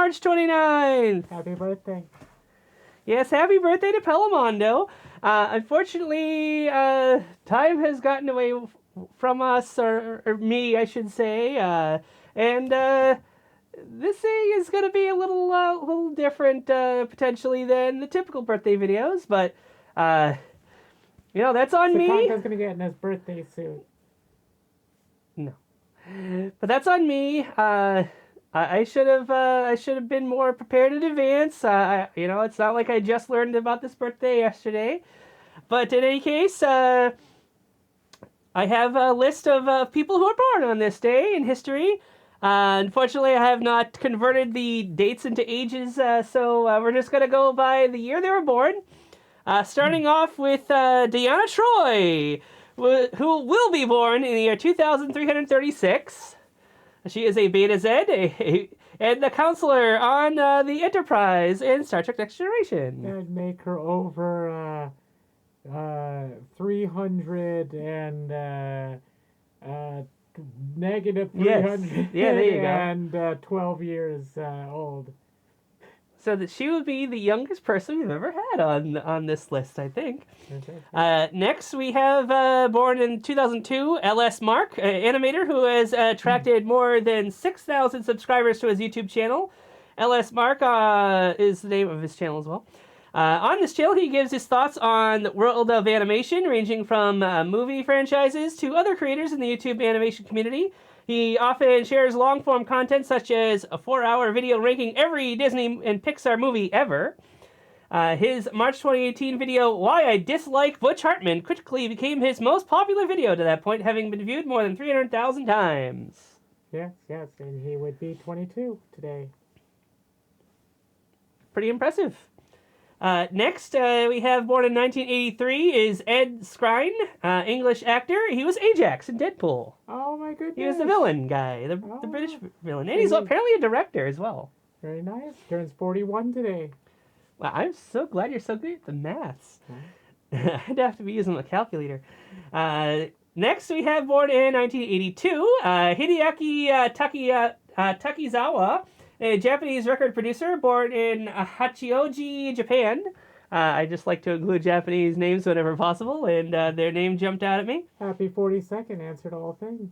March 29th. Happy birthday. Yes, happy birthday to Palamondo. Unfortunately, time has gotten away from us, or me, I should say, and this thing is going to be a little different, potentially, than the typical birthday videos, but, that's on me. Sakanka's going to get in his birthday suit. No. But that's on me. I should have been more prepared in advance. It's not like I just learned about this birthday yesterday. But in any case, I have a list of people who are born on this day in history. Unfortunately, I have not converted the dates into ages, so we're just going to go by the year they were born. Starting off with Diana Troy, who will be born in the year 2336. She is a Beta Z, and the counselor on the Enterprise in Star Trek Next Generation. That'd make her over 300 and negative 300. Yes. Yeah, there you go. And 12 years old. So that she would be the youngest person we've ever had on this list, I think. Next, we have born in 2002, L.S. Mark, animator who has attracted more than 6,000 subscribers to his YouTube channel. L.S. Mark is the name of his channel as well. On this channel, he gives his thoughts on the world of animation, ranging from movie franchises to other creators in the YouTube animation community. He often shares long-form content such as a 4-hour video ranking every Disney and Pixar movie ever. His March 2018 video, Why I Dislike Butch Hartman, quickly became his most popular video to that point, having been viewed more than 300,000 times. Yes, and he would be 22 today. Pretty impressive. Next, we have born in 1983 is Ed Skrein, English actor. He was Ajax in Deadpool. Oh my goodness. He was the villain guy, the British villain. And he's apparently a director as well. Very nice. Turns 41 today. Wow, I'm so glad you're so good at the maths. I'd have to be using a calculator. Next, we have born in 1982, Hideaki Takizawa, a Japanese record producer born in Hachioji, Japan. I just like to include Japanese names whenever possible, and their name jumped out at me. Happy 42nd, answered all things.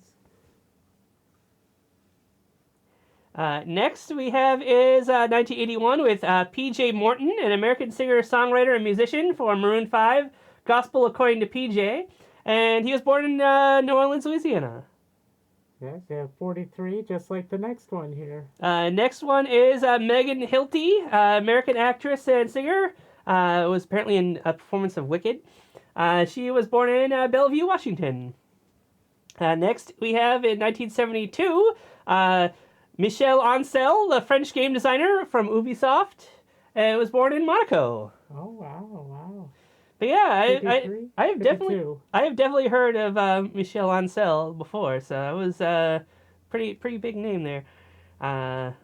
Next we have is 1981 with P.J. Morton, an American singer, songwriter, and musician for Maroon 5, Gospel According to P.J., and he was born in New Orleans, Louisiana. Yes, you have 43, just like the next one here. Next one is Megan Hilty, American actress and singer. Was apparently in a performance of Wicked. She was born in Bellevue, Washington. Next, we have in 1972, Michel Ancel, the French game designer from Ubisoft, was born in Monaco. Oh, wow. But yeah, I have definitely heard of Michel Ancel before, so it was a pretty big name there. But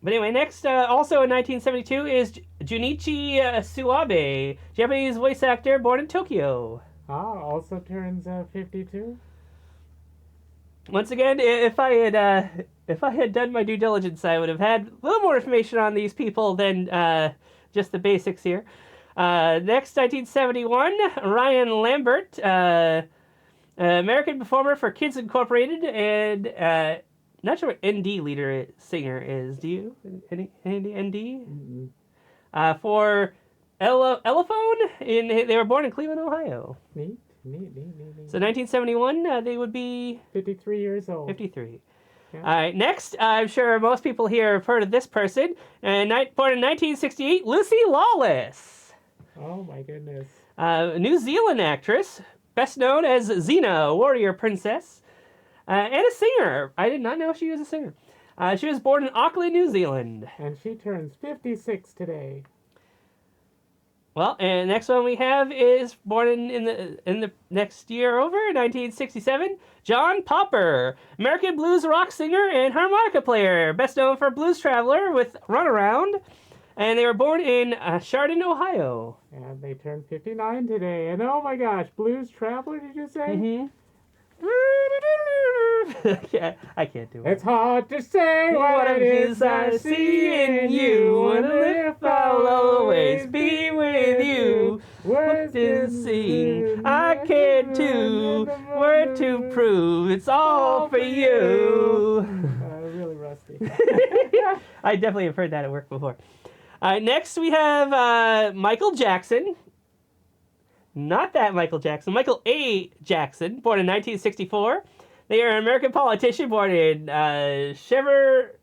anyway, next, also in 1972 is Junichi Suabe, Japanese voice actor born in Tokyo. Also turns 52. Once again, if I had done my due diligence, I would have had a little more information on these people than just the basics here. Next, 1971, Ryan Lambert, American performer for Kids Incorporated, and not sure what ND singer is. Do you? Any ND? Mm-hmm. For Elephone, they were born in Cleveland, Ohio. Neat. So 1971, they would be 53 years old. 53. Yeah. All right, next, I'm sure most people here have heard of this person. Born in 1968, Lucy Lawless. Oh my goodness. New Zealand actress, best known as Xena, warrior princess, and a singer. I did not know she was a singer. She was born in Auckland, New Zealand. And she turns 56 today. Well, and the next one we have is born in the next year over, 1967, John Popper, American blues rock singer and harmonica player, best known for Blues Traveler with Runaround, and they were born in Chardon, Ohio. And they turned 59 today, and oh my gosh, Blues Traveler, did you say? Mm-hmm. Yeah, I can't do it. It's hard to say what it is I see in you, and if I'll always be with you. Words can sing, I can too. Word to prove, it's all for you. Really rusty. I definitely have heard that at work before. Next we have Michael Jackson. Not that Michael Jackson. Michael A. Jackson, born in 1964. They are an American politician born in Cheverly,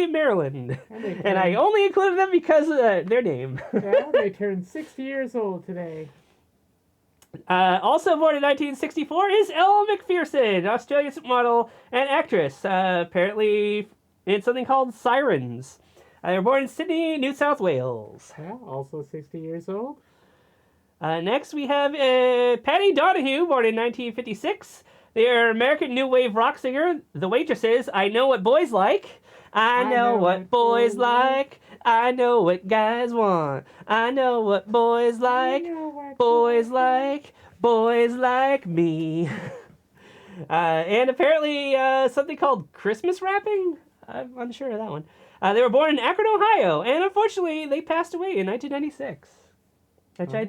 Maryland. And I only included them because of their name. Yeah, they turned 60 years old today. Also born in 1964 is Elle Macpherson, Australian model and actress. Apparently in something called Sirens. They were born in Sydney, New South Wales. Yeah, also 60 years old. Next we have Patty Donahue, born in 1956. They are an American new wave rock singer. The Waitresses, I Know What Boys Like. I know what boys like. I know what guys want. I know what boys like. Boys like. Boys like me. And apparently something called Christmas rapping. I'm unsure of that one. They were born in Akron, Ohio, and unfortunately they passed away in 1996, which I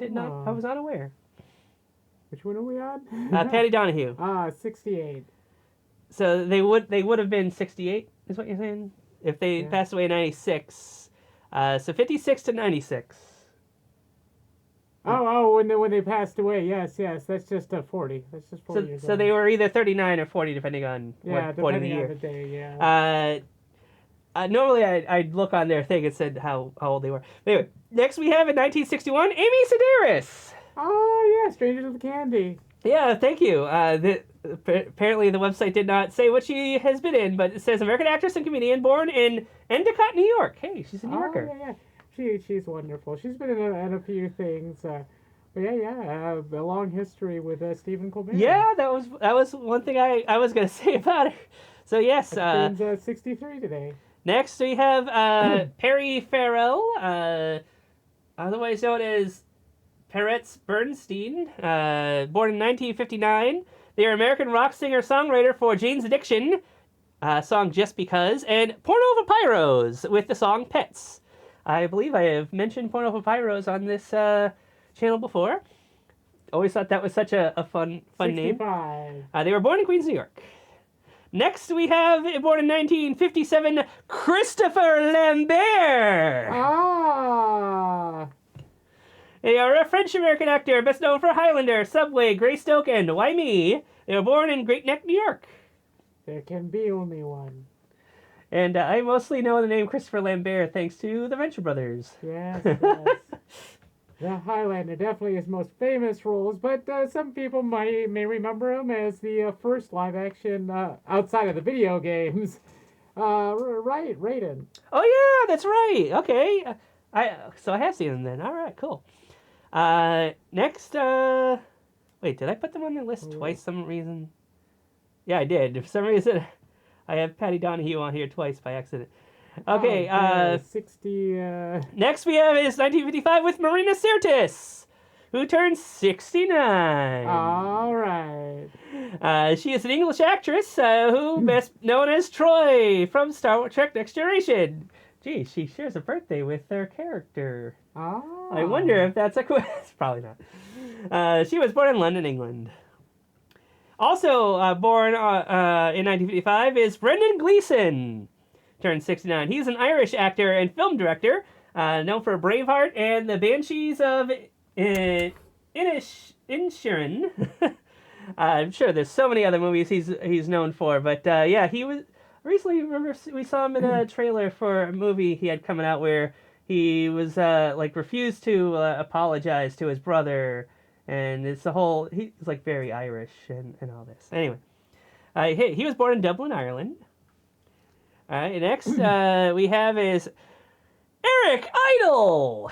was not aware. Which one are we on? Patty Donahue. 68. So they would have been 68, is what you're saying? If they passed away in 96. So 56 to 96. When they passed away, yes, that's just 40. That's just 40 years old. So they were either 39 or 40, depending on what point of the year. Depending on the day, normally I'd look on their thing and said how old they were. But anyway, next we have in 1961, Amy Sedaris. Oh, yeah, Strangers with Candy. Yeah, thank you. Apparently the website did not say what she has been in, but it says American actress and comedian born in Endicott, New York. Hey, she's a New Yorker. Yeah. She's wonderful. She's been in a few things. But a long history with Stephen Colbert. Yeah, that was one thing I was going to say about her. So yes. Turns 63 today. Next we have Perry Farrell, otherwise known as Peretz Bernstein, born in 1959. They are American rock singer-songwriter for Jane's Addiction, song Just Because, and Porno for Pyros with the song Pets. I believe I have mentioned Porno for Pyros on this channel before. Always thought that was such a fun 65. Name. They were born in Queens, New York. Next we have, born in 1957, Christopher Lambert. They are a French-American actor, best known for Highlander, Subway, Greystoke, and Why Me? They were born in Great Neck, New York. There can be only one. And I mostly know the name Christopher Lambert thanks to the Venture Brothers. Yes. The Highlander, definitely his most famous roles, but some people may remember him as the first live-action, outside of the video games, Raiden. Oh, yeah, that's right. Okay. So I have seen him then. All right, cool. Next, wait, did I put them on the list twice for some reason? Yeah, I did. For some reason, I have Patty Donahue on here twice by accident. Okay, 60... Next we have is 1955 with Marina Sirtis, who turned 69. All right. She is an English actress who best known as Troy from Star Trek Next Generation. Gee, she shares a birthday with their character. Oh. I wonder if that's a quiz. Probably not. She was born in London, England. Also born in 1955 is Brendan Gleeson. Turned 69. He's an Irish actor and film director, known for Braveheart and The Banshees of Inisherin. I'm sure there's so many other movies he's known for, but yeah, he was recently. Remember, we saw him in a trailer for a movie he had coming out where he was refused to apologize to his brother, and it's the whole. He's like very Irish and all this. Anyway, he was born in Dublin, Ireland. All right, next we have is Eric Idle.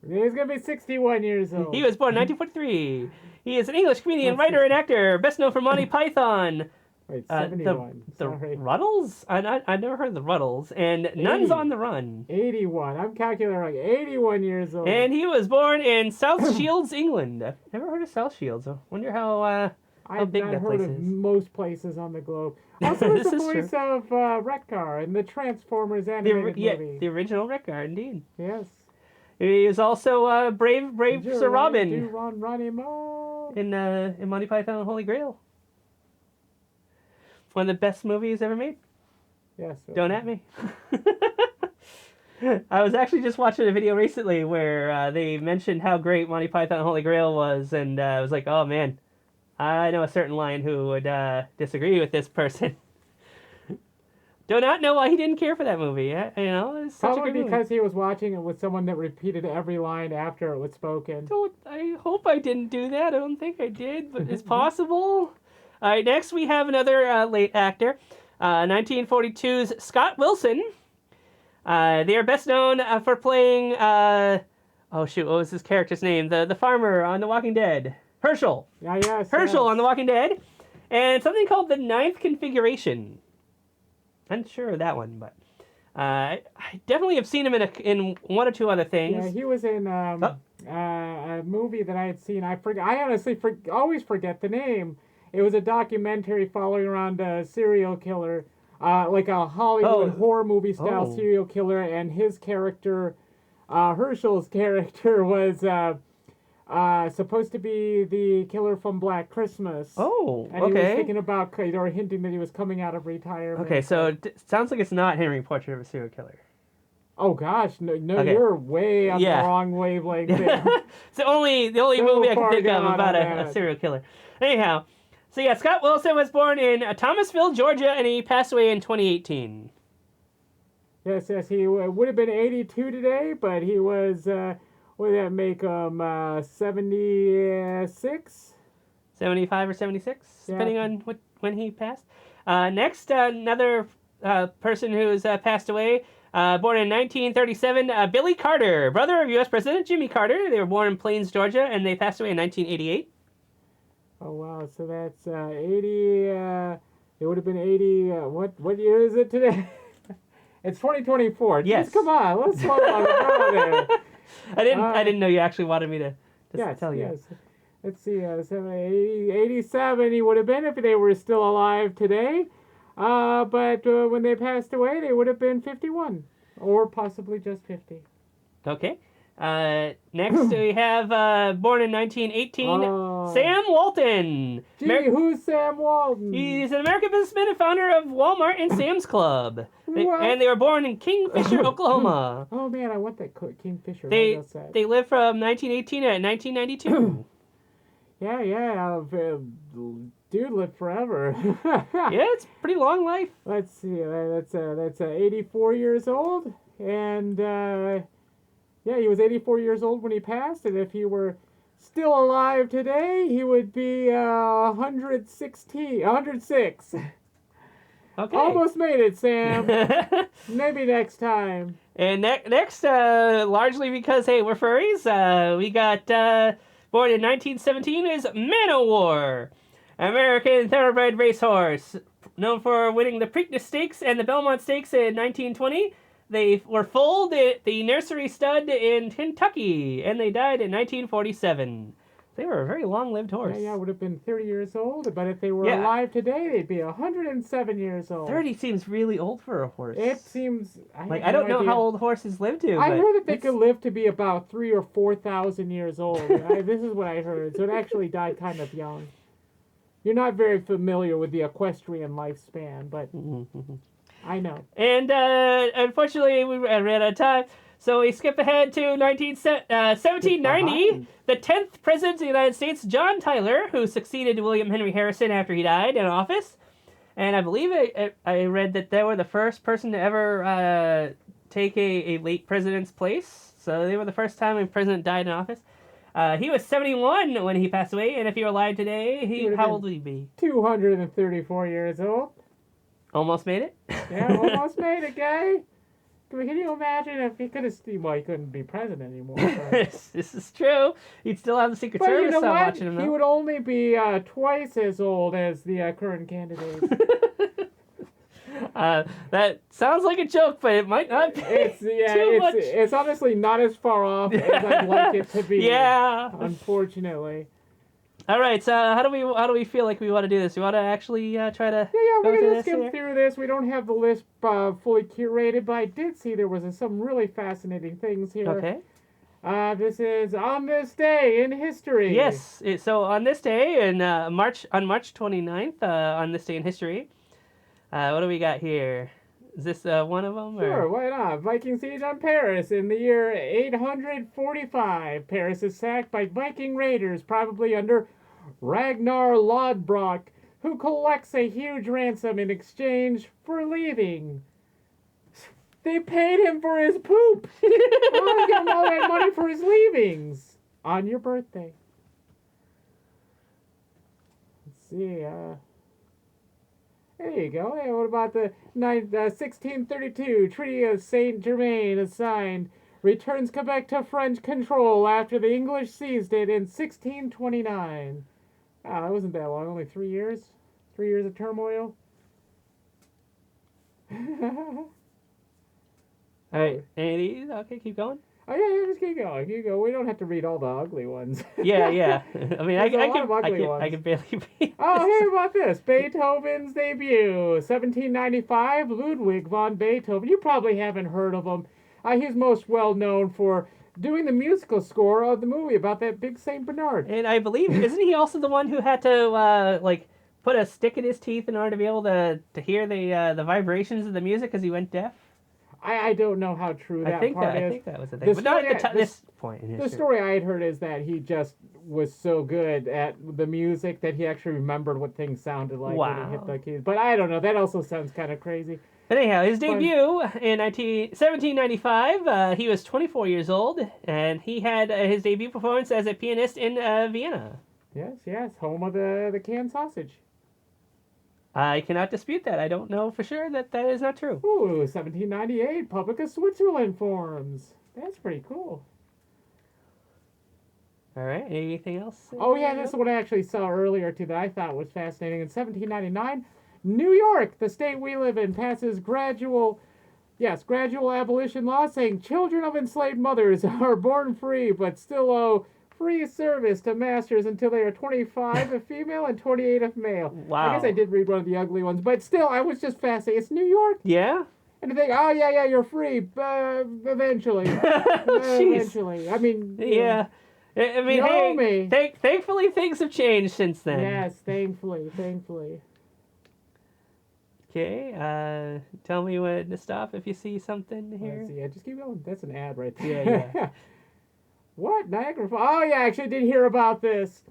He's going to be 61 years old. He was born in 1943. He is an English comedian, writer, and actor, best known for Monty Python. Wait, 71. The Ruddles? I never heard of the Ruddles. And 80. Nuns on the Run. 81. I'm calculating like 81 years old. And he was born in South Shields, England. I've never heard of South Shields. I wonder how I've big not that heard place of is. most places on the globe. Also, was This the is voice true. of Retcar in the Transformers animated movie. The original Rickard, indeed. Yes. He is also Brave Sir Robin Do run, Ronimo. in Monty Python and the Holy Grail. One of the best movies ever made. Yes. Don't at me. I was actually just watching a video recently where they mentioned how great Monty Python and the Holy Grail was, and I was like, oh man, I know a certain lion who would disagree with this person. Do not know why he didn't care for that movie. It's such Probably a great because movie. he was watching it with someone that repeated every line after it was spoken. I hope I didn't do that. I don't think I did, but it's possible. All right, next we have another late actor, 1942's Scott Wilson. They are best known for playing, oh shoot, what was his character's name? The farmer on The Walking Dead. Herschel. Yes. Herschel on The Walking Dead. And something called The Ninth Configuration. Unsure of that one, but I definitely have seen him in one or two other things. Yeah, he was in a movie that I had seen. I honestly always forget the name. It was a documentary following around a serial killer, like a Hollywood horror movie style serial killer, and his character, Herschel's character, was supposed to be the killer from Black Christmas. Oh, and he was thinking about, or hinting that he was coming out of retirement. Okay, so it sounds like it's not Henry Portrait of a Serial Killer. Oh gosh, no, Okay. You're way on the wrong wavelength there. It's the only movie I can think of about a serial killer. Anyhow, so yeah, Scott Wilson was born in Thomasville, Georgia, and he passed away in 2018. Yes, he would have been 82 today, but he was, what did that make him, 76? 75 or 76, depending on when he passed. Next, another person who's passed away, born in 1937, Billy Carter, brother of U.S. President Jimmy Carter. They were born in Plains, Georgia, and they passed away in 1988. Oh, wow, so that's 80, it would have been 80, what year is it today? It's 2024. Yes. Jeez, come on, let's slow down the road there. I didn't know you actually wanted me to tell you. Yes. Let's see, 87 he would have been if they were still alive today. But when they passed away, they would have been 51. Or possibly just 50. Okay. Next we have, born in 1918, Sam Walton. Gee, who's Sam Walton? He's an American businessman and founder of Walmart and Sam's Club. And they were born in Kingfisher, Oklahoma. Oh man, I want that Kingfisher. They lived from 1918 to 1992. Yeah, dude lived forever. Yeah, it's a pretty long life. Let's see, that's 84 years old, and yeah, he was 84 years old when he passed, and if he were still alive today, he would be 106. Okay. Almost made it, Sam. Maybe next time. And next, largely because, hey, we're furries, we got, born in 1917, is Manowar, American thoroughbred racehorse, known for winning the Preakness Stakes and the Belmont Stakes in 1920. They were foaled at the Nursery Stud in Kentucky, and they died in 1947. They were a very long-lived horse. Yeah, would have been 30 years old, but if they were alive today, they'd be 107 years old. 30 seems really old for a horse. It seems... I don't know how old horses live to. I heard that they could live to be about 3,000 or 4,000 years old. This is what I heard. So it actually died kind of young. You're not very familiar with the equestrian lifespan, but I know. And unfortunately, we ran out of time. So we skip ahead to 1790. The 10th President of the United States, John Tyler, who succeeded William Henry Harrison after he died in office. And I believe I read that they were the first person to ever take a late president's place. So they were the first time a president died in office. He was 71 when he passed away, and if he were alive today, how old would he be? 234 years old. Almost made it? Yeah, almost made it, guy. Can you imagine if he could have... Well, he couldn't be president anymore. This is true. He'd still have the Secret Service watching him, though. He would only be twice as old as the current candidate. That sounds like a joke, but it might not be. It's honestly not as far off as I'd like it to be. Yeah. Unfortunately. All right. So how do we feel like we want to do this? We want to actually try to Yeah, go we're through gonna this skim here? through this. We don't have the list fully curated, but I did see there was some really fascinating things here. Okay. This is On This Day in History. Yes. So on this day in March 29th, on this day in history, what do we got here? Is this one of them? Sure, Or? why not? Viking siege on Paris in the year 845. Paris is sacked by Viking raiders, probably under Ragnar Lodbrok, who collects a huge ransom in exchange for leaving. They paid him for his poop. Oh, give him all that money for his leavings on your birthday. Let's see. There you go. Hey, what about the 1632 Treaty of Saint Germain is signed? Returns Quebec to French control after the English seized it in 1629. Ah, that wasn't that long. Only 3 years. 3 years of turmoil. All right. Any of these? Okay, keep going. Oh yeah, just keep going. Keep going. We don't have to read all the ugly ones. Yeah, yeah. I mean, I There's a lot can, of ugly I can barely read. Oh, hey, about this. Beethoven's debut, 1795, Ludwig von Beethoven. You probably haven't heard of him. He's most well known for doing the musical score of the movie about that big Saint Bernard. And I believe, isn't he also the one who had to like put a stick in his teeth in order to be able to hear the vibrations of the music because he went deaf? I don't know how true that part is. I think that was the thing, but not at this point in history. The story I had heard is that he just was so good at the music that he actually remembered what things sounded like when he hit the keys. But I don't know. That also sounds kind of crazy. But anyhow, his debut in 1795, he was 24 years old, and he had his debut performance as a pianist in Vienna. Yes, home of the canned sausage. I cannot dispute that. I don't know for sure that is not true. Ooh, 1798, Public of Switzerland forms. That's pretty cool. All right, anything else? Oh yeah, this is what I actually saw earlier too that I thought was fascinating. In 1799, New York, the state we live in, passes gradual abolition law saying children of enslaved mothers are born free but still owe free service to masters until they are 25 if female and 28 if male. Wow. I guess I did read one of the ugly ones, but still, I was just fascinated. It's New York. Yeah? And to think, oh, yeah, you're free, eventually. Eventually. I mean... Yeah. I mean, thankfully things have changed since then. Yes, thankfully. Okay, tell me when to stop if you see something here. Let's see, yeah, just keep going. That's an ad right there. Yeah. What? Niagara Falls? Oh, yeah, I actually did hear about this.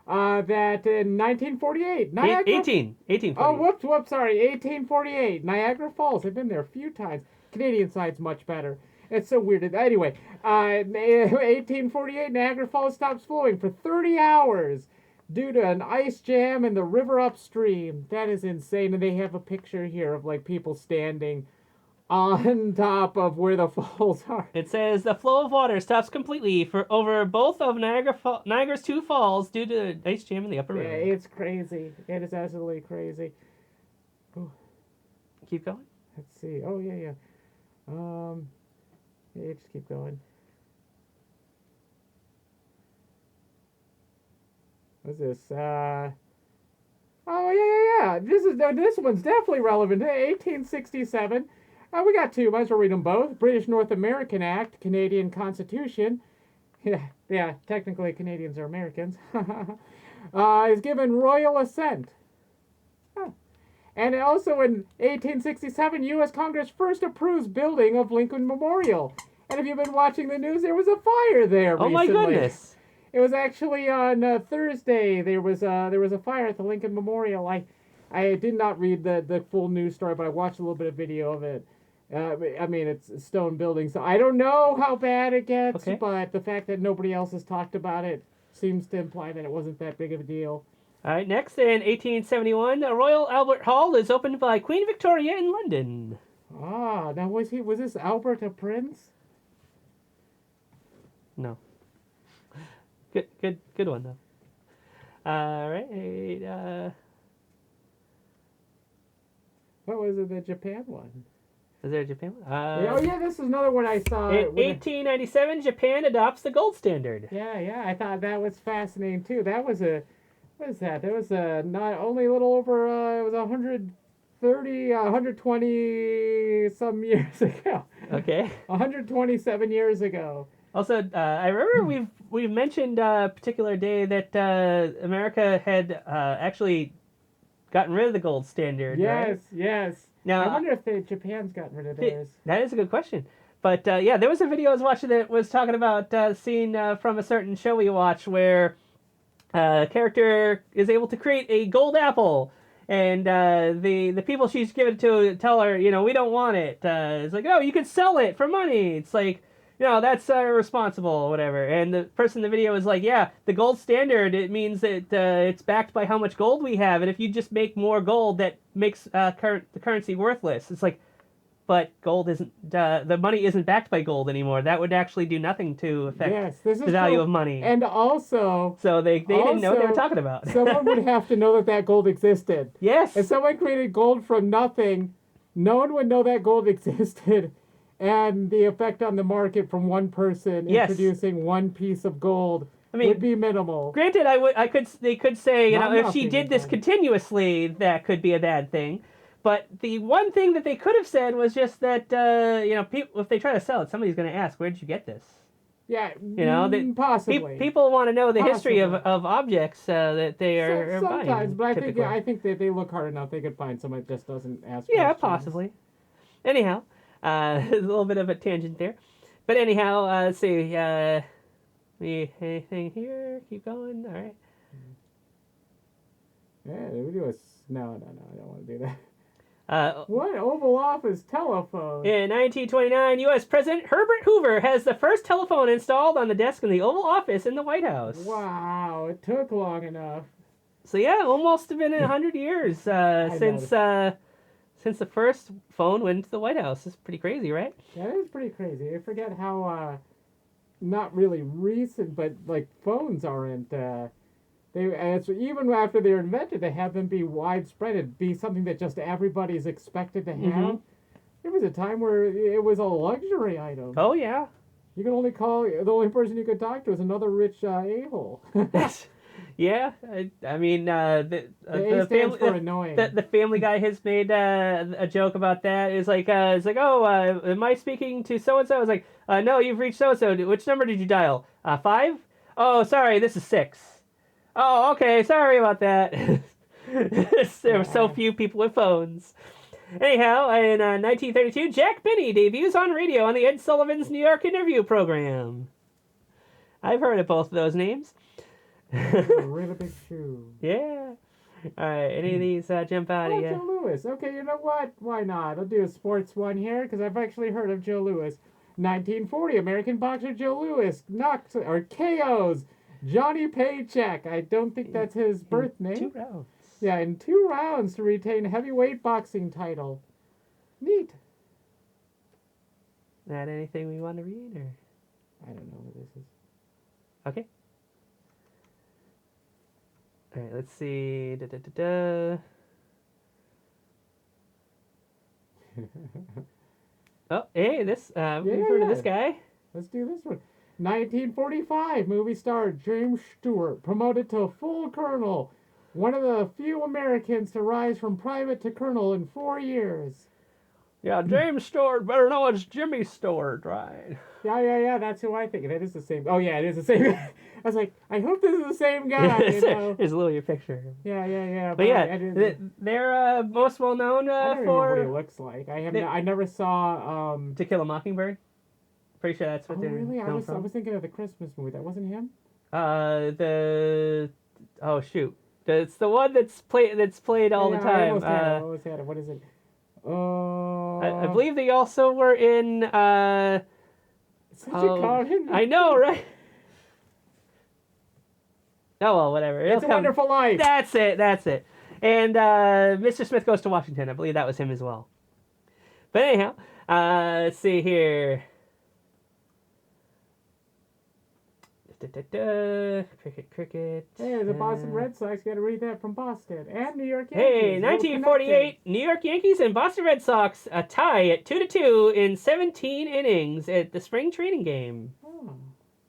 That in 1948, Niagara... 1848. Oh, whoops, sorry, 1848, Niagara Falls. I've been there a few times. Canadian side's much better. It's so weird. Anyway, 1848, Niagara Falls stops flowing for 30 hours due to an ice jam in the river upstream. That is insane. And they have a picture here of, like, people standing on top of where the falls are. It says the flow of water stops completely for over both of Niagara's two falls due to ice jam in the upper river. Yeah, it's crazy. It is absolutely crazy. Ooh. Keep going. Let's see. Oh, yeah. Yeah, just keep going. What's this? Oh, yeah. This one's definitely relevant. 1867. We got two. Might as well read them both. British North American Act, Canadian Constitution. Yeah, technically Canadians are Americans. Is given royal assent. Huh. And also in 1867, U.S. Congress first approves building of Lincoln Memorial. And if you've been watching the news, there was a fire there recently. Oh my goodness. It was actually on Thursday. There was a fire at the Lincoln Memorial. I did not read the full news story, but I watched a little bit of video of it. I mean, it's a stone building, so I don't know how bad it gets, but the fact that nobody else has talked about it seems to imply that it wasn't that big of a deal. All right, next in 1871, the Royal Albert Hall is opened by Queen Victoria in London. Ah, now was this Albert a prince? No. Good one though. All right. What was it? The Japan one. Is there a Japan one? Yeah, this is another one I saw. In 1897, Japan adopts the gold standard. Yeah, I thought that was fascinating too. That was a What is that? That was not only a little over. It was 130, 120 some years ago. Okay. 127 years ago. Also, I remember we've mentioned a particular day that America had actually gotten rid of the gold standard. Yes, right? yes. Now, I wonder if Japan's gotten rid of theirs. That is a good question. But yeah, there was a video I was watching that was talking about a scene from a certain show we watch where a character is able to create a gold apple. And the people she's given it to tell her, we don't want it. It's like, oh, you can sell it for money. It's like, that's irresponsible or whatever. And the person in the video is like, yeah, the gold standard, it means that it's backed by how much gold we have. And if you just make more gold, that makes the currency worthless. It's like, but gold isn't, the money isn't backed by gold anymore. That would actually do nothing to affect the value of money. And also... So they didn't know what they were talking about. Someone would have to know that gold existed. Yes. If someone created gold from nothing, no one would know that gold existed. And the effect on the market from one person introducing one piece of gold would be minimal. Granted, they could say, if she did this continuously, that could be a bad thing. But the one thing that they could have said was just that, people, if they try to sell it, somebody's going to ask, where did you get this? Yeah, possibly. People want to know the history of objects that they are buying. Sometimes, but I think that they look hard enough, they could find someone that just doesn't ask Yeah, questions. possibly. Anyhow, a little bit of a tangent there. But anyhow, let's see. Anything here? Keep going. All right. Yeah, we do a... No, I don't want to do that. What Oval Office telephone? In 1929, U.S. President Herbert Hoover has the first telephone installed on the desk in the Oval Office in the White House. Wow, it took long enough. So yeah, almost been 100 years since the first phone went to the White House. It's pretty crazy, right? That is pretty crazy. I forget how not really recent, but like phones aren't. Even after they're invented, they have them be widespread. It'd be something that just everybody's expected to have. Mm-hmm. There was a time where it was a luxury item. Oh, yeah. You could only call... The only person you could talk to was another rich a-hole. Yeah. I mean, the family... for annoying. The Family Guy has made a joke about that. It's like, am I speaking to so-and-so? It's like, no, you've reached so-and-so. Which number did you dial? 5? Oh, sorry, this is 6. Oh, okay, sorry about that. There were so few people with phones. Anyhow, in 1932, Jack Benny debuts on radio on the Ed Sullivan's New York interview program. I've heard of both of those names. Really big shoe. Yeah. All right, any of these jump out at you? Joe Louis. Okay, you know what? Why not? I'll do a sports one here because I've actually heard of Joe Louis. 1940, American boxer Joe Louis KOs Johnny Paycheck. I don't think that's his birth name. 2 rounds. Yeah, in 2 rounds to retain heavyweight boxing title. Neat. Not anything we want to read, or? I don't know what this is. Okay. All right, let's see. Oh, hey, this. We've heard of this guy. Let's do this one. 1945, movie star James Stewart promoted to full colonel, one of the few Americans to rise from private to colonel in 4 years. Yeah, James Stewart, better know it's Jimmy Stewart, right? Yeah, that's who I think. That is the same. Oh, yeah, it is the same. I was like, I hope this is the same guy, you know. Here's a little your picture. Yeah. But yeah, they're most well known I don't for... remember what he looks like. I never saw... To Kill a Mockingbird? Pretty sure that's what they're really? I known from. was thinking of the Christmas movie. That wasn't him? Oh, shoot. It's the one that's played all the time. I almost had it. What is it? I believe they also were in... Such a common... I know, right? Oh, well, whatever. It's a Wonderful Life. That's it. And Mr. Smith Goes to Washington. I believe that was him as well. But anyhow, let's see here. Cricket. Hey, the Boston Red Sox. Got to read that from Boston. And New York Yankees. Hey, 1948, New York Yankees and Boston Red Sox a tie at 2-2 in 17 innings at the spring training game. Oh,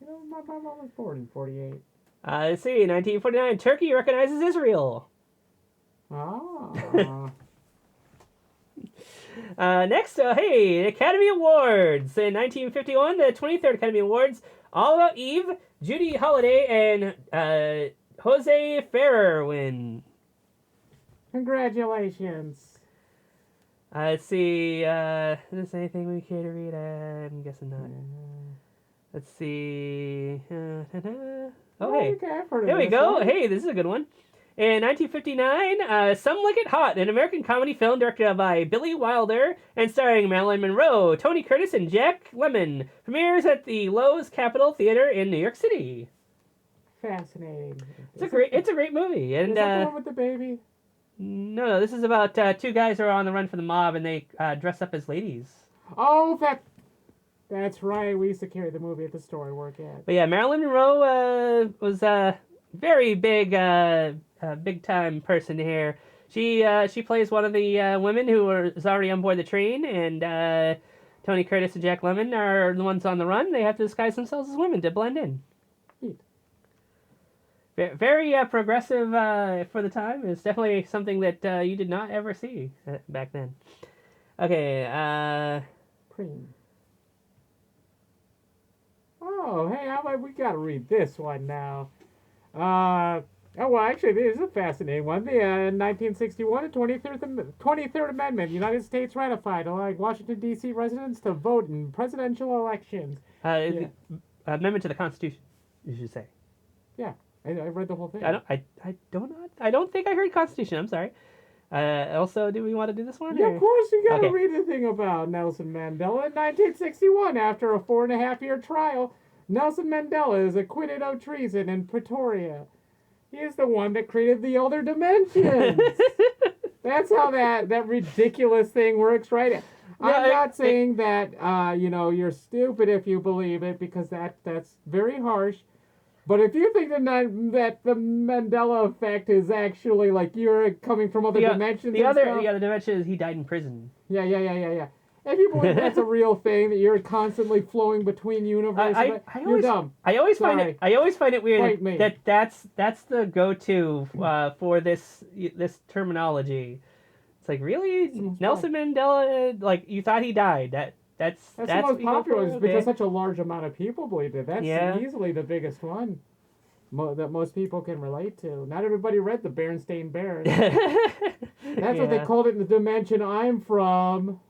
you know, my mom was born in 48. Let's see, 1949, Turkey recognizes Israel. Oh. Next, hey, Academy Awards. In 1951, the 23rd Academy Awards, All About Eve, Judy Holliday, and Jose Ferrer win. Congratulations. Let's see, is there anything we care to read? I'm guessing not. Let's see. Oh, hey. Okay, I've heard of There we this go. one. Hey, this is a good one. In 1959, Some Like It Hot, an American comedy film directed by Billy Wilder and starring Marilyn Monroe, Tony Curtis, and Jack Lemmon, premieres at the Loew's Capitol Theater in New York City. Fascinating. It's a great movie. And is that the one with the baby? no, this is about two guys who are on the run from the mob, and they dress up as ladies. Oh, that's right. We used to carry the movie at the store I work at. But yeah, Marilyn Monroe was a very big time person here. She plays one of the women who is already on board the train, and Tony Curtis and Jack Lemmon are the ones on the run. They have to disguise themselves as women to blend in. Neat. Very progressive for the time. It's definitely something that you did not ever see back then. Okay. Cream. Oh, hey, how about we gotta read this one now? Oh, well, actually, this is a fascinating one. The 1961 23rd Amendment, the United States ratified, allowing Washington, D.C. residents to vote in presidential elections. Amendment to the Constitution, you should say. Yeah, I read the whole thing. I don't think I heard Constitution. I'm sorry. Also, do we want to do this one? Yeah, or? of course, you gotta Okay. read the thing about Nelson Mandela. In 1961, after a 4.5-year trial, Nelson Mandela is acquitted of treason in Pretoria. He is the one that created the Elder Dimensions. That's how that ridiculous thing works, right? I'm not saying that you're stupid if you believe it, because that's very harsh. But if you think that the Mandela effect is actually like you're coming from other dimensions, the other dimension is he died in prison. Yeah. If you believe that's a real thing, that you're constantly flowing between universes, you're dumb. I always find it weird Fight that's the go-to for this terminology. It's like, really, Nelson Mandela? Like, you thought he died? That's the most popular, is because such a large amount of people believed it. That's easily the biggest one that most people can relate to. Not everybody read the Berenstain Bears. That's what they called it in the dimension I'm from.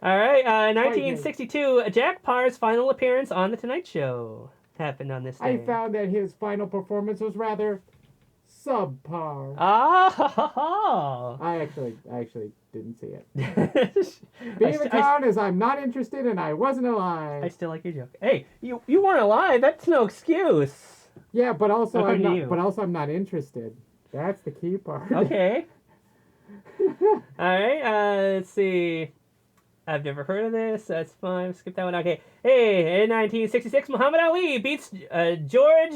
All right, 1962, Jack Parr's final appearance on The Tonight Show happened on this day. I found that his final performance was rather subpar. Oh! I actually didn't see it. Being the clown is I'm not interested and I wasn't alive. I still like your joke. Hey, you weren't alive. That's no excuse. Yeah, but also I'm not interested. That's the key part. Okay. All right. Let's see. I've never heard of this. That's fine. Skip that one. Okay. Hey, in 1966, Muhammad Ali beats George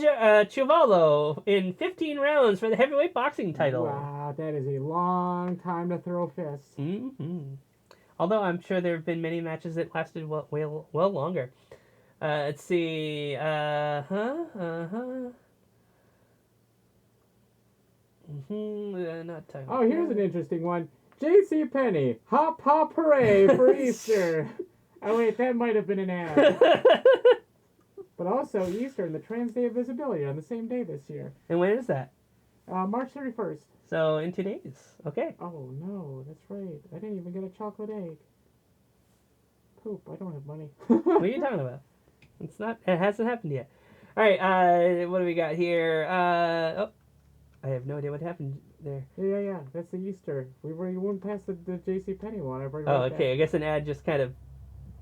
Chuvalo in 15 rounds for the heavyweight boxing title. Wow, that is a long time to throw fists. Mm-hmm. Although I'm sure there have been many matches that lasted well longer. Let's see. Not time. Oh, here's an interesting one. J.C. Penney, hop hop hooray for Easter. Oh wait, that might have been an ad. But also Easter and the Trans Day of Visibility on the same day this year. And when is that? March 31st. So in 2 days. Okay. Oh no, that's right. I didn't even get a chocolate egg. Poop, I don't have money. What are you talking about? It hasn't happened yet. All right, what do we got here? I have no idea what happened there. Yeah. That's the Easter. We went past the J.C. Penney one. Oh, okay. I guess an ad just kind of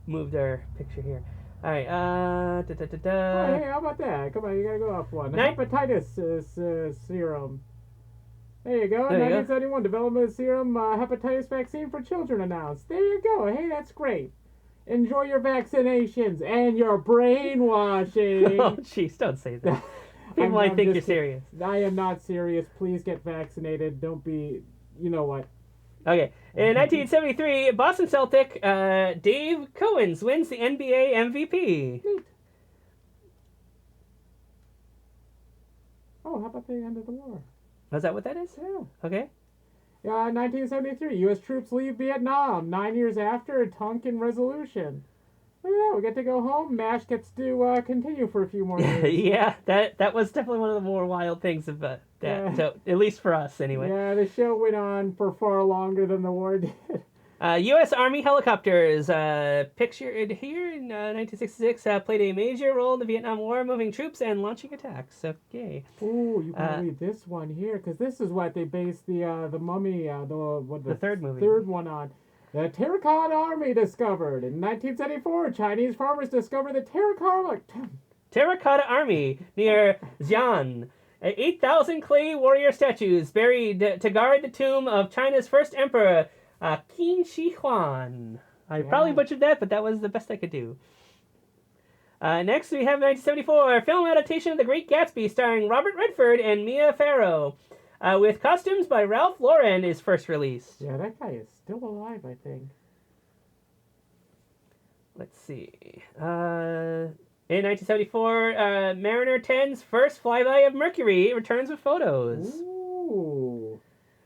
moved our picture here. All right. Oh, hey, how about that? Come on, you gotta go up one. Hepatitis serum. There you go. 1971, development of serum hepatitis vaccine for children announced. There you go. Hey, that's great. Enjoy your vaccinations and your brainwashing. Oh, jeez, don't say that. People might think you're serious. I am not serious. Please get vaccinated. Don't be, you know what. Okay. In 1973, Boston Celtic Dave Cowens wins the NBA MVP. Neat. Oh, how about the end of the war? Is that what that is? Yeah. Okay. 1973, U.S. troops leave Vietnam. 9 years after, a Tonkin resolution. Well, yeah, we get to go home. MASH gets to continue for a few more years. Yeah, that was definitely one of the more wild things of that. Yeah. So, at least for us, anyway. Yeah, the show went on for far longer than the war did. U.S. Army helicopters, pictured here in 1966, played a major role in the Vietnam War, moving troops and launching attacks. Okay. Ooh, you can read this one here, because this is what they based the Mummy, the third movie. third one on. The Terracotta Army discovered. In 1974, Chinese farmers discovered the Terracotta Army near Xi'an. 8,000 clay warrior statues buried to guard the tomb of China's first emperor, Qin Shi Huang. I probably butchered that, but that was the best I could do. Next, we have 1974, film adaptation of The Great Gatsby starring Robert Redford and Mia Farrow, with costumes by Ralph Lauren is first released. Yeah, that guy is still alive, I think. Let's see. In 1974, Mariner 10's first flyby of Mercury returns with photos. Ooh.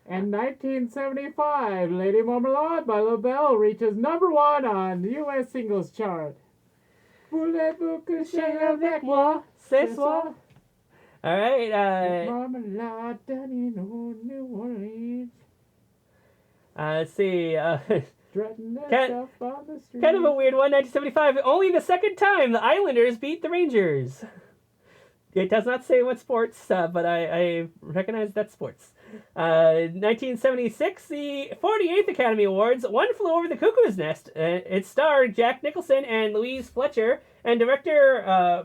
And 1975, Lady Marmalade by LaBelle reaches #1 on the U.S. singles chart. Voulez-vous coucher avec moi ce soir? All right. Marmalade down in New Orleans. Let's see. Strutting herself on the street. Kind of a weird one. 1975. Only the second time the Islanders beat the Rangers. It does not say what sports, but I recognize that sports. 1976, the 48th Academy Awards, One Flew Over the Cuckoo's Nest. It starred Jack Nicholson and Louise Fletcher, and director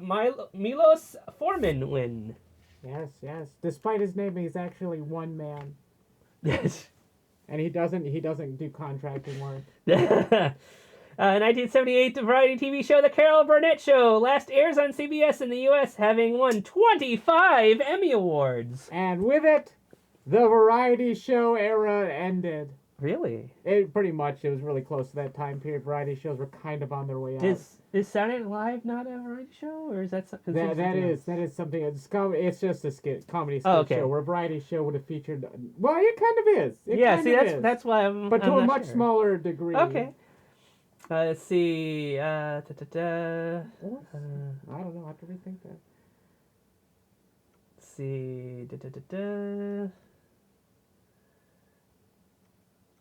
Milos Forman win. Yes, yes. Despite his name, he's actually one man. Yes. And he doesn't do contracting work. 1978, the variety TV show The Carol Burnett Show last airs on CBS in the U.S., having won 25 Emmy Awards. And with it, the variety show era ended. Really? It was really close to that time period. Variety shows were kind of on their way out. Is Saturday Night Live not a variety show, or is that something? That is something. It's just a comedy skit show. Where a variety show would have featured. Well, it kind of is. That's why I'm. But I'm to a not much sure. smaller degree. Okay. Let's see. I don't know. I have to rethink that. Let's see.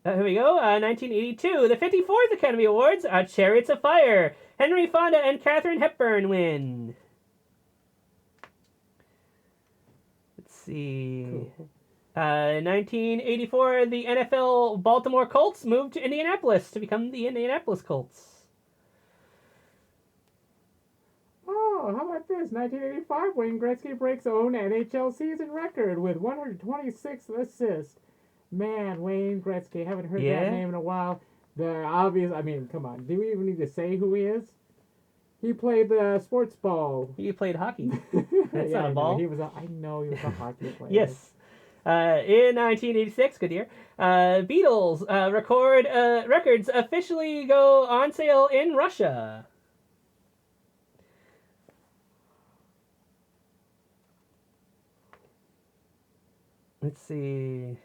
Here we go. 1982, the 54th Academy Awards, Chariots of Fire. Henry Fonda and Katharine Hepburn win. Let's see. Cool. 1984, the NFL Baltimore Colts moved to Indianapolis to become the Indianapolis Colts. Oh, how about this? 1985, Wayne Gretzky breaks own NHL season record with 126 assists. Man, Wayne Gretzky, haven't heard that name in a while. Come on. Do we even need to say who he is? He played the sports ball. He played hockey. That's not a ball. He was a hockey player. Yes. In 1986, good year, Beatles records officially go on sale in Russia. Let's see.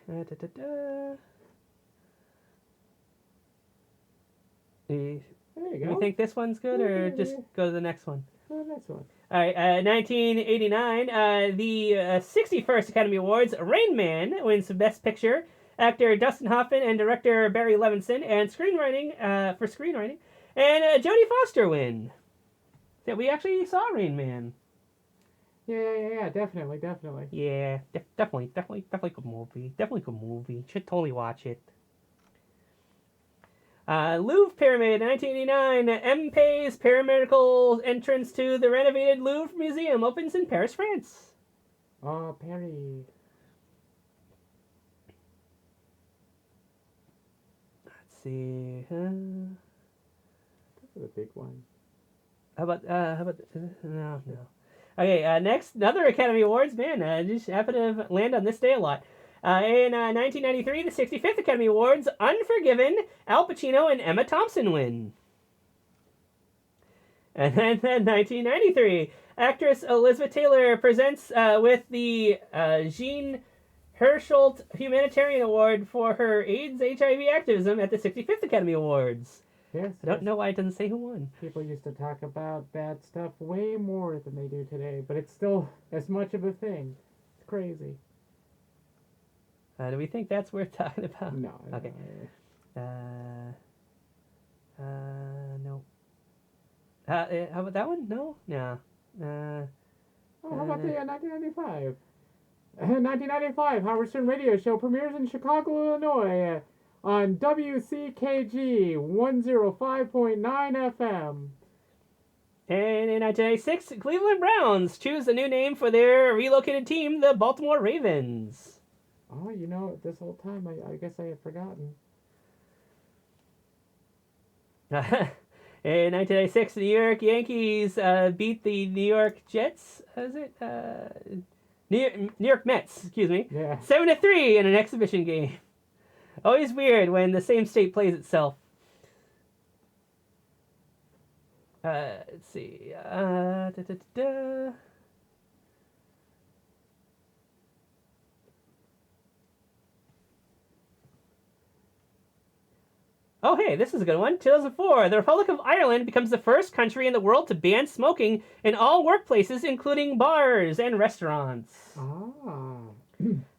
Do you think this one's good, or just go to the next one? Go to the next one. All right, 1989, the 61st Academy Awards, Rain Man wins Best Picture. Actor Dustin Hoffman and director Barry Levinson, and screenwriting, and Jodie Foster win. Yeah, we actually saw Rain Man. Yeah, definitely. Yeah, definitely good movie. Definitely good movie. Should totally watch it. Louvre Pyramid, 1989. M-Pay's paramedical entrance to the renovated Louvre Museum opens in Paris, France. Oh, Paris. Let's see. This is a big one. How about no. Okay, next, another Academy Awards. Man, just happen to land on this day a lot. In 1993, the 65th Academy Awards, Unforgiven, Al Pacino and Emma Thompson win. And then 1993, actress Elizabeth Taylor presents with the Jean Hersholt Humanitarian Award for her AIDS HIV activism at the 65th Academy Awards. Yes. I don't know why it doesn't say who won. People used to talk about bad stuff way more than they do today, but it's still as much of a thing. It's crazy. Do we think that's worth talking about? No. Okay. No. How about that one? No? No. How about the 1995? 1995, Howard Stern Radio Show premieres in Chicago, Illinois on WCKG 105.9 FM. And in 1996, Cleveland Browns choose a new name for their relocated team, the Baltimore Ravens. Oh, this whole time, I guess I had forgotten. In 1996, the New York Yankees beat the New York Jets. Is it? New York Mets, excuse me. Yeah. 7-3 in an exhibition game. Always weird when the same state plays itself. Let's see. Oh, hey, this is a good one. 2004, the Republic of Ireland becomes the first country in the world to ban smoking in all workplaces, including bars and restaurants. Ah.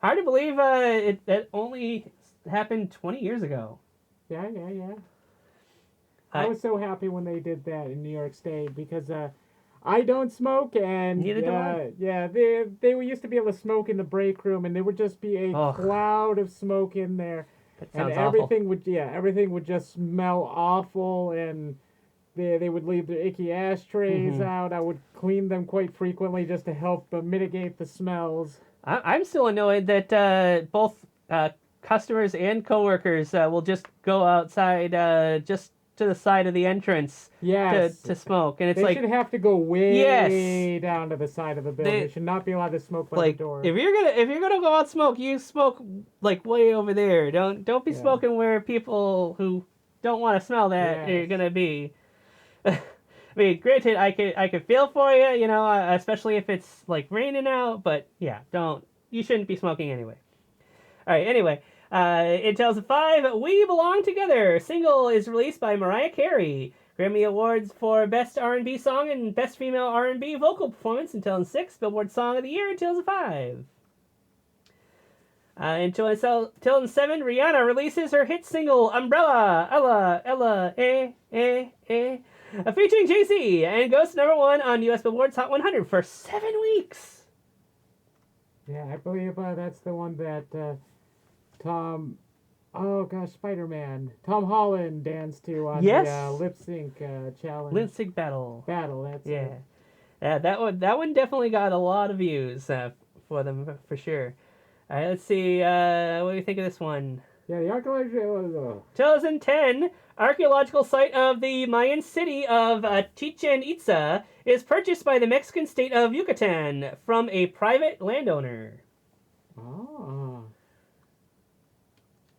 Hard to believe that only happened 20 years ago. Yeah. I was so happy when they did that in New York State because I don't smoke, and neither do I. Yeah, they used to be able to smoke in the break room, and there would just be a cloud of smoke in there. That sounds and awful. everything would just smell awful, and they would leave their icky ashtrays out. I would clean them quite frequently just to help mitigate the smells. I'm still annoyed that both customers and coworkers will just go outside just to the side of the entrance to smoke, and it's they should have to go way down to the side of the building. They should not be allowed to smoke by the door. If you're gonna go out and smoke, you smoke like way over there. Don't be smoking where people who don't want to smell that are gonna be. I mean, granted, I could feel for you, especially if it's like raining out. But yeah, you shouldn't be smoking anyway. All right, anyway. In 2005, We Belong Together single is released by Mariah Carey. Grammy Awards for Best R&B Song and Best Female R&B Vocal Performance in 2006. Billboard Song of the Year in 2005. In 2007, Rihanna releases her hit single Umbrella, Ella, featuring Jay-Z, and goes to #1 on U.S. Billboard's Hot 100 for 7 weeks. Yeah, I believe that's the one that Spider-Man. Tom Holland danced to on the lip sync challenge. Lip sync battle. That's it. Yeah, that one definitely got a lot of views for them for sure. All right, let's see. What do you think of this one? Yeah, the archaeological. 2010 archaeological site of the Mayan city of Chichen Itza is purchased by the Mexican state of Yucatan from a private landowner. Oh.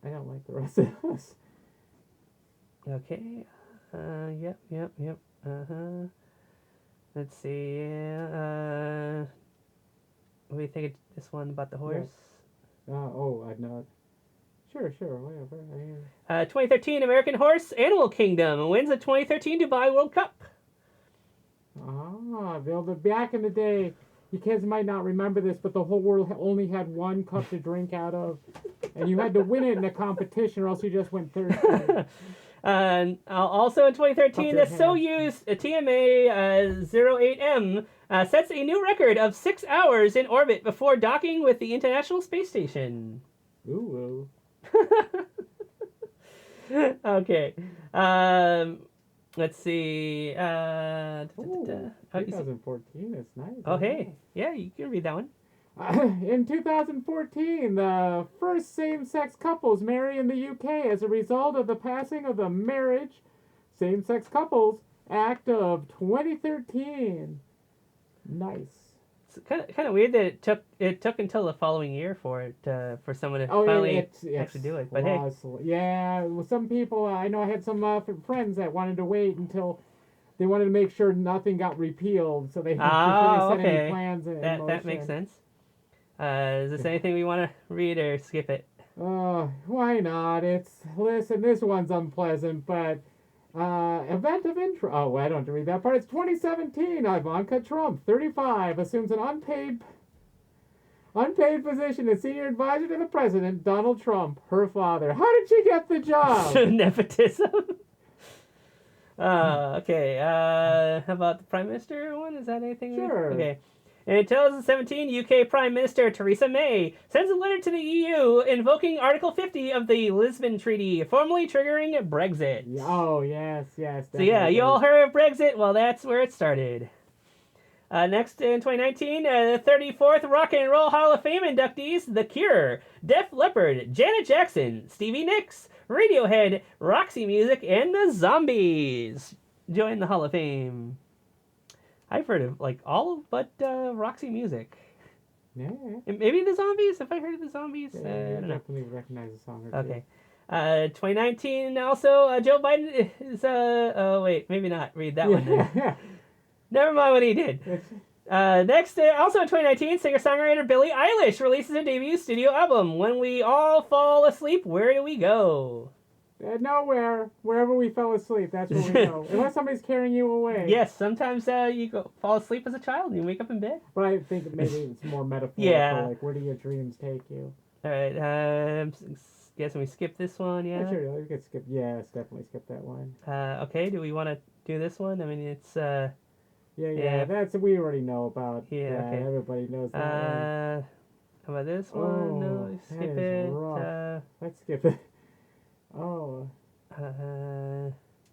I don't like the rest of this. Okay. Yep. Let's see. What do you think of this one about the horse? I know. Sure, whatever. 2013 American Horse Animal Kingdom wins the 2013 Dubai World Cup. Bill, back in the day, you kids might not remember this, but the whole world only had one cup to drink out of, and you had to win it in a competition, or else you just went thirsty. Also in 2013, the Soyuz TMA 08M sets a new record of 6 hours in orbit before docking with the International Space Station. Ooh. Okay. Let's see. 2014 is nice. Oh, hey. Yeah, you can read that one. In 2014, the first same-sex couples marry in the UK as a result of the passing of the Marriage Same-Sex Couples Act of 2013. Nice. It's kind of weird that it took until the following year for it for someone to finally actually do it. But hey, yeah, well, some people I know I had some friends that wanted to wait until they wanted to make sure nothing got repealed, so they before they set any plans in motion. That makes sense. Is this anything we want to read or skip it? Why not? Listen, this one's unpleasant, but event of interest. Oh, I don't have to read that part. It's 2017. Ivanka Trump, 35, assumes an unpaid position as senior advisor to the president, Donald Trump, her father. How did she get the job? Nepotism. Okay. How about the prime minister one? Is that anything? Sure. Okay. In 2017, UK Prime Minister Theresa May sends a letter to the EU invoking Article 50 of the Lisbon Treaty, formally triggering Brexit. Oh, yes. So yeah, you all heard of Brexit? Well, that's where it started. Next, in 2019, the 34th Rock and Roll Hall of Fame inductees, The Cure, Def Leppard, Janet Jackson, Stevie Nicks, Radiohead, Roxy Music, and the Zombies join the Hall of Fame. I've heard of all but Roxy Music. Yeah. And maybe the Zombies. Have I heard of the Zombies? Yeah, I don't know. definitely recognize the song or two. Okay. 2019 also, Joe Biden is oh wait, maybe not read that one then. Never mind what he did. Next, also in 2019, singer-songwriter Billie Eilish releases her debut studio album, When We All Fall Asleep, Where Do We Go? Nowhere. Wherever we fell asleep, that's where we go. Unless somebody's carrying you away. Yes, sometimes you fall asleep as a child and you wake up in bed. But I think maybe it's more metaphorical. Yeah. Like, where do your dreams take you? All right. Guessing we skip this one, yeah? Sure, we could skip. Yes, definitely skip that one. Okay, do we want to do this one? I mean, it's... Yeah, that's we already know about. Yeah, okay. Everybody knows that one. How about this one? No, skip it. Let's skip it. Oh.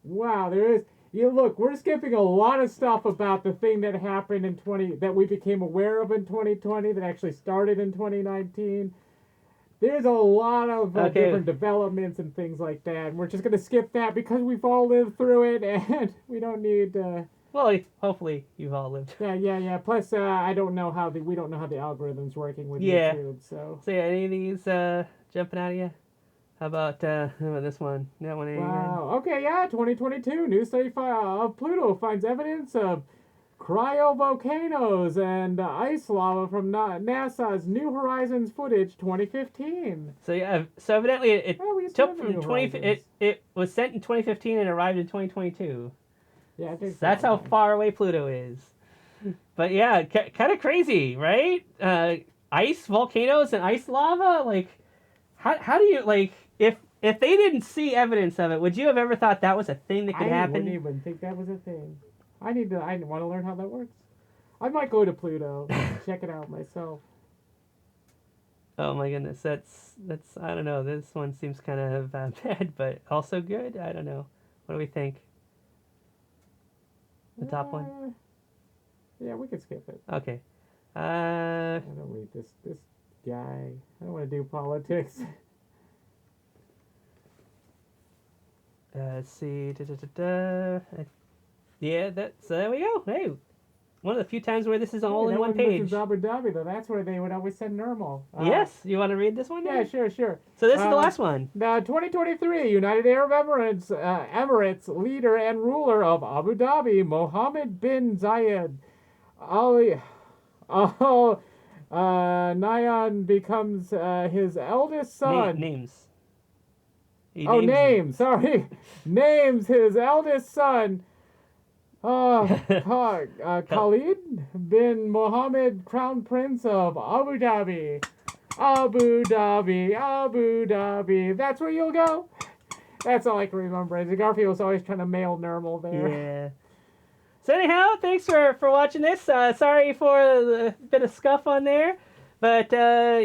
Wow, there is. Look, we're skipping a lot of stuff about the thing that happened that we became aware of in 2020 that actually started in 2019. There's a lot of different developments and things like that. And we're just gonna skip that because we've all lived through it, and we don't need. Well, hopefully you've all lived. Yeah. Plus, we don't know how the algorithm's working with YouTube. So yeah, any of these jumping out of you? How about this one? That one ain't Wow. Okay, yeah, 2022. New study of Pluto finds evidence of cryovolcanoes and ice lava from NASA's New Horizons footage 2015. So yeah, so evidently it took from 20. It was sent in 2015 and arrived in 2022. Yeah, I think so. That's how far away Pluto is. But yeah, kind of crazy, right? Ice volcanoes and ice lava. Like, how do you if they didn't see evidence of it, would you have ever thought that was a thing that could happen? I wouldn't even think that was a thing. I want to learn how that works. I might go to Pluto, check it out myself. Oh my goodness, that's I don't know. This one seems kind of bad, but also good. I don't know. What do we think? The top one? Yeah, we could skip it. Okay. I don't read this guy. I don't want to do politics. Let's see. Yeah, so there we go. Hey, one of the few times where this is all in one page. Abu Dhabi, though. That's where they would always send normal. Yes. You want to read this one? Yeah, sure. So this is the last one. The 2023 United Arab Emirates leader and ruler of Abu Dhabi, Mohammed bin Zayed Nahyan becomes his eldest son. Names. Names. Sorry. Names his eldest son. Khalid bin Mohammed, Crown Prince of Abu Dhabi. Abu Dhabi. That's where you'll go. That's all I can remember. Garfield was always trying to mail normal there. Yeah. So anyhow, thanks for watching this. Sorry for the bit of scuff on there, but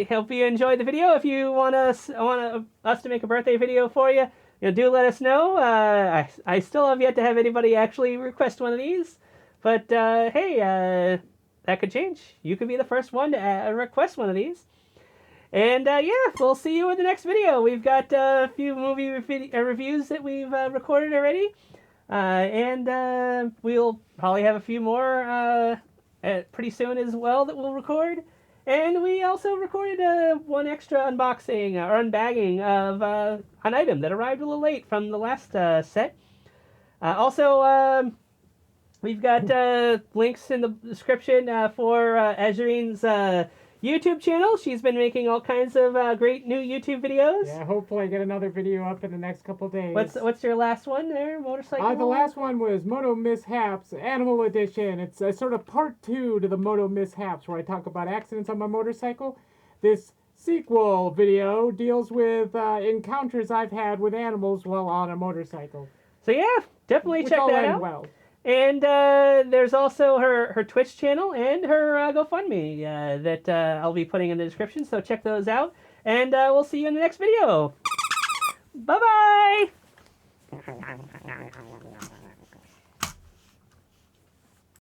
hope you enjoyed the video. If you want us to make a birthday video for you, do let us know. I still have yet to have anybody actually request one of these, but hey, that could change. You could be the first one to request one of these. And yeah, we'll see you in the next video. We've got a few movie reviews that we've recorded already. And we'll probably have a few more pretty soon as well that we'll record. And we also recorded one extra unboxing or unbagging of an item that arrived a little late from the last set. Also, We've got links in the description for Azurean's YouTube channel. She's been making all kinds of great new YouTube videos. Yeah, hopefully I get another video up in the next couple days. What's your last one there, motorcycle? The last one was Moto Mishaps Animal Edition. It's a sort of part 2 to the Moto Mishaps, where I talk about accidents on my motorcycle. This sequel video deals with encounters I've had with animals while on a motorcycle. So yeah, definitely check that out. Well. And there's also her Twitch channel and her GoFundMe that I'll be putting in the description, so check those out. And we'll see you in the next video. Bye-bye!